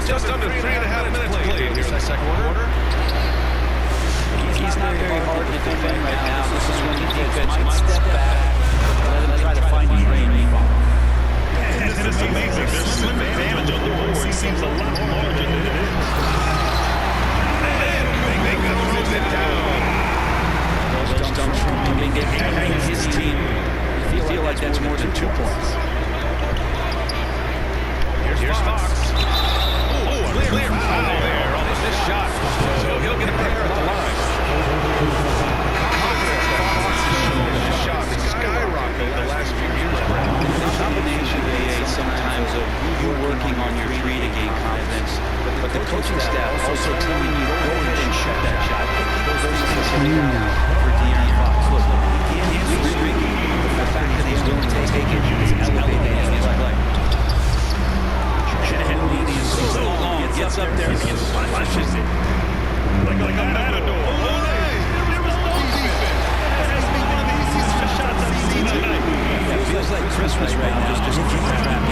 just under 3.5 minutes played here in the second quarter. He's not very hard to defend right now. This is when the defense might step back, let him try to find his lane. And it's amazing. There's slim advantage on the board. He seems a lot larger than it is. And they throws it down. Those dumps from his team. You feel like that's more than 2 points. Here's Fox. Clear foul there on this shot. So he'll get a pair at the line. This shot skyrocketed the last few years. The combination sometimes of you working on your free to gain confidence, but the coaching staff also telling you go ahead and shoot that shot. Those things have been out for De'Aaron Fox. Look, he is streaking. The fact that he's willing to take it is elevating his play. Shanahan leads so long, gets up there and flashes it. Like a matador. Feels like Christmas right now, just keep trapping.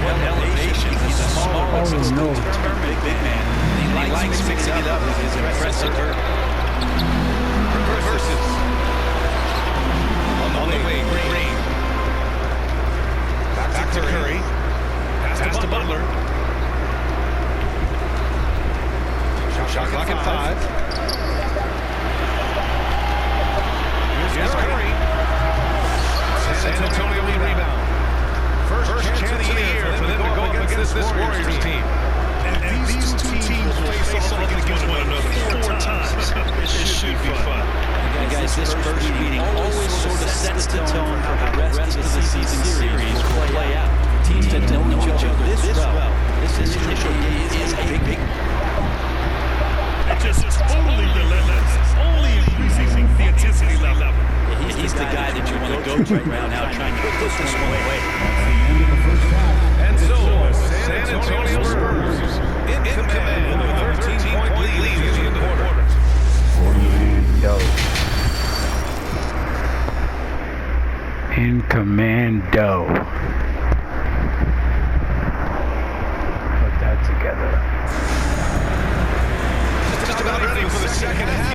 What elevation. He's a small, determined big man. He likes mixing it up with his impressive reverses. On the way, Green. Back to Curry. Pass to Butler. Shot clock at 5. Here's Curry. San Antonio lead rebound. First chance of the year for them to go up against this Warriors team. And these two teams will face off against one another 4 times. It should be fun. And guys, this first meeting always sort of sets the tone for how the rest of the season series will play out. Teams that don't know each other this well. This initial game is a big. It's just totally relentless. Only increasing the intensity level. He's the guy that you want to go to right now trying to put this one away. And so, San Antonio Spurs in command with a 13-point lead at the end of the quarter. In commando. Put that together. Just about ready for the second half.